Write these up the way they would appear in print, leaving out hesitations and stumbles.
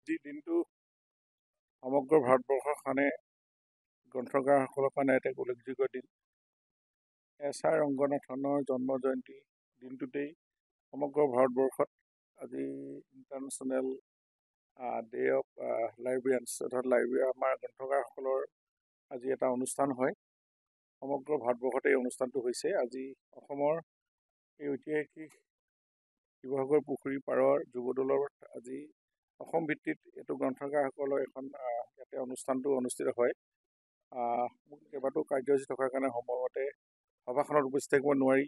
আজি দিনটো সমগ্ৰ ভাৰতবৰ্ষৰ কাৰণে গ্ৰন্থকাৰসকলৰ কাৰণে এটা উল্লেখযোগ্য দিন। এছ.আৰ. ৰংগনাথনৰ জন্ম জয়ন্তী দিনটোতেই সমগ্ৰ ভাৰতবৰ্ষত আজি ইণ্টাৰনেশ্যনেল ডে অফ লাইব্ৰেৰিয়ানছ, অৰ্থাৎ আমাৰ গ্ৰন্থকাৰসকলৰ আজি এটা অনুষ্ঠান হয়। সমগ্ৰ ভাৰতবৰ্ষতে এই অনুষ্ঠানটো হৈছে। আজি অসমৰ এই ঐতিহাসিক শিৱসাগৰ পুখুৰী পাৰৰ যুৱদৌলত আজি অসম ভিত্তিত এইটো গ্ৰন্থকাৰসকলৰ এখন ইয়াতে অনুষ্ঠানটো অনুষ্ঠিত হয়। মোক কেইবাটাও কাৰ্যসূচী থকাৰ কাৰণে সময়মতে সভাখনত উপস্থিত থাকিব নোৱাৰি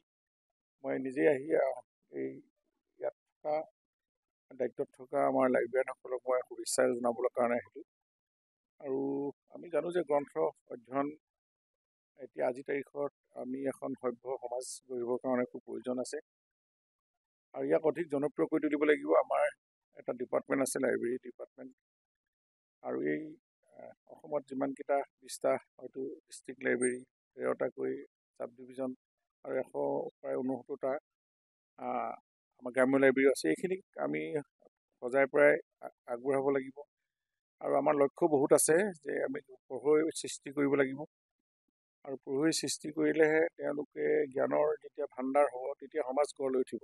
মই নিজেই আহি এই ইয়াত থকা দায়িত্বত থকা আমাৰ লাইব্ৰেৰিয়ানসকলক মই শুভেচ্ছা জনাবলৈ কাৰণে আহিলোঁ। আৰু আমি জানো যে গ্ৰন্থ অধ্যয়ন এতিয়া আজিৰ তাৰিখত আমি এখন সভ্য সমাজ গঢ়িবৰ কাৰণে খুব প্ৰয়োজন আছে, আৰু ইয়াক অধিক জনপ্ৰিয় কৰি তুলিব লাগিব। আমাৰ এটা ডিপাৰ্টমেণ্ট আছে, লাইব্ৰেৰী ডিপাৰ্টমেণ্ট, আৰু এই অসমত যিমানকেইটা 20টা হয়তো ডিষ্ট্ৰিক্ট লাইব্ৰেৰী, 13টাকৈ চাব ডিভিজন আৰু প্ৰায় 69টা আমাৰ গ্ৰাম্য লাইব্ৰেৰী আছে। এইখিনিক আমি সজাই পৰাই আগবঢ়াব লাগিব। আৰু আমাৰ লক্ষ্য বহুত আছে যে আমি পঢ়ুৱৈ সৃষ্টি কৰিব লাগিব, আৰু পঢ়ুৱৈ সৃষ্টি কৰিলেহে তেওঁলোকে জ্ঞানৰ যেতিয়া ভাণ্ডাৰ হ'ব তেতিয়া সমাজ গঢ় লৈ উঠিব।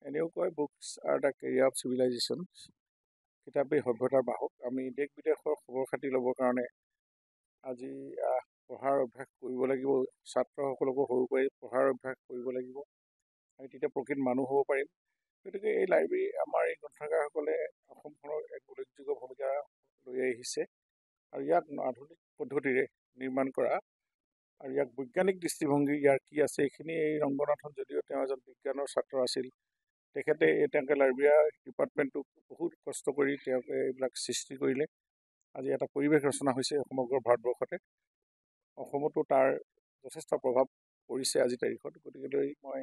এনেও কয় books are the career of civilisation, কিতাপেই সভ্যতাৰ বাহক। আমি দেশ বিদেশৰ খবৰ খাতি ল'বৰ কাৰণে আজি পঢ়াৰ অভ্যাস কৰিব লাগিব। ছাত্ৰসকলকো সৰুৰ পৰাই পঢ়াৰ অভ্যাস কৰিব লাগিব, আমি তেতিয়া প্ৰকৃত মানুহ হ'ব পাৰিম। গতিকে এই লাইব্ৰেৰী, আমাৰ এই গ্ৰন্থকাৰসকলে অসমখনৰ এক উল্লেখযোগ্য ভূমিকা লৈ আহিছে, আৰু ইয়াক আধুনিক পদ্ধতিৰে নিৰ্মাণ কৰা, আৰু ইয়াক বৈজ্ঞানিক দৃষ্টিভংগী ইয়াৰ কি আছে এইখিনি এই ৰংগনাথন, যদিও তেওঁ এজন বিজ্ঞানৰ ছাত্ৰ আছিল, তেওঁলোকে লাইব্ৰেৰী ডিপাৰ্টমেণ্টটোক বহুত কষ্ট কৰি তেওঁলোকে এইবিলাক সৃষ্টি কৰিলে। আজি এটা পৰিৱেশ ৰচনা হৈছে সমগ্ৰ ভাৰতবৰ্ষতে, অসমতো তাৰ যথেষ্ট প্ৰভাৱ পৰিছে আজিৰ তাৰিখত। গতিকে মই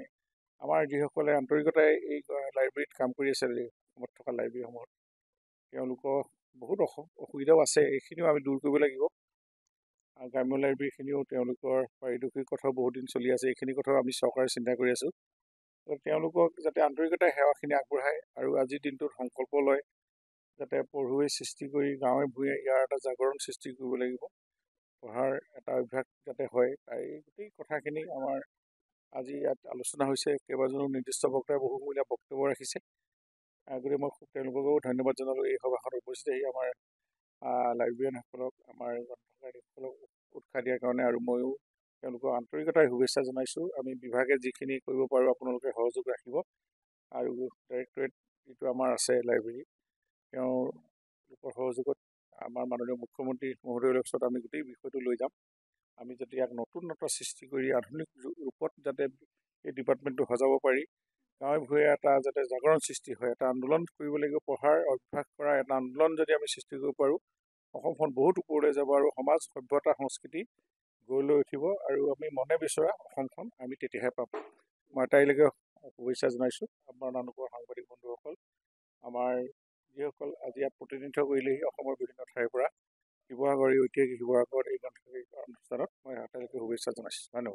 আমাৰ যিসকলে আন্তৰিকতাই এই লাইব্ৰেৰীত কাম কৰি আছে, অসমত থকা লাইব্ৰেৰীসমূহত, তেওঁলোকৰ বহুত অসুবিধাও আছে, এইখিনিও আমি দূৰ কৰিব লাগিব। আৰু গ্ৰাম্য লাইব্ৰেৰীখিনিও তেওঁলোকৰ পাৰিদৰ্শিক কথাও বহুত দিন চলি আছে, এইখিনি কথাও আমি চৰকাৰে চিন্তা কৰি আছোঁ। তেওঁলোকক যাতে আন্তৰিকতাই সেৱাখিনি আগবঢ়ায়, আৰু আজিৰ দিনটোত সংকল্প লয় যাতে পঢ়ুৱৈ সৃষ্টি কৰি গাঁৱে ভূঞে ইয়াৰ এটা জাগৰণ সৃষ্টি কৰিব লাগিব, পঢ়াৰ এটা অভ্যাস যাতে হয়। এই গোটেই কথাখিনি আমাৰ আজি ইয়াত আলোচনা হৈছে। কেইবাজনো নিৰ্দিষ্ট বক্তাই বহুমূলীয়া বক্তব্য ৰাখিছে, গতিকে মই খুব তেওঁলোককো ধন্যবাদ জনালোঁ এই সভাখনত উপস্থিত আহি আমাৰ লাইব্ৰেৰিয়ানসকলক, আমাৰ গ্ৰন্থকাৰীসকলক উৎসাহ দিয়াৰ কাৰণে। আৰু ময়ো তেওঁলোকক আন্তৰিকতাৰ শুভেচ্ছা জনাইছোঁ। আমি বিভাগে যিখিনি কৰিব পাৰোঁ আপোনালোকে সহযোগ ৰাখিব, আৰু ডাইৰেক্টৰেট যিটো আমাৰ আছে লাইব্ৰেৰী, তেওঁলোকৰ সহযোগত আমাৰ মাননীয় মুখ্যমন্ত্ৰী মহোদয়ৰ ওচৰত আমি গোটেই বিষয়টো লৈ যাম। আমি যাতে ইয়াক নতুনত্ব সৃষ্টি কৰি আধুনিক ৰূপত যাতে এই ডিপাৰ্টমেণ্টটো সজাব পাৰি, গাঁৱে ভূঞে এটা যাতে জাগৰণ সৃষ্টি হয়, এটা আন্দোলন কৰিব লাগিব। পঢ়াৰ অভ্যাস কৰা এটা আন্দোলন যদি আমি সৃষ্টি কৰিব পাৰোঁ, অসমখন বহুত ওপৰলৈ যাব, আৰু সমাজ, সভ্যতা, সংস্কৃতি গঢ় লৈ উঠিব, আৰু আমি মনে বিচৰা অসমখন আমি তেতিয়াহে পাম। মই তাইলৈকে শুভেচ্ছা জনাইছোঁ। আপোনালোকৰ সাংবাদিক বন্ধুসকল, আমাৰ যিসকল আজি ইয়াত প্ৰতিনিধিত্ব কৰিলেহি অসমৰ বিভিন্ন ঠাইৰ পৰা, শিৱসাগৰ, এই ঐতিহাসিক শিৱসাগৰ এই গ্ৰন্থকাৰী অনুষ্ঠানত মই আটাইলৈকে শুভেচ্ছা জনাইছোঁ। ধন্যবাদ।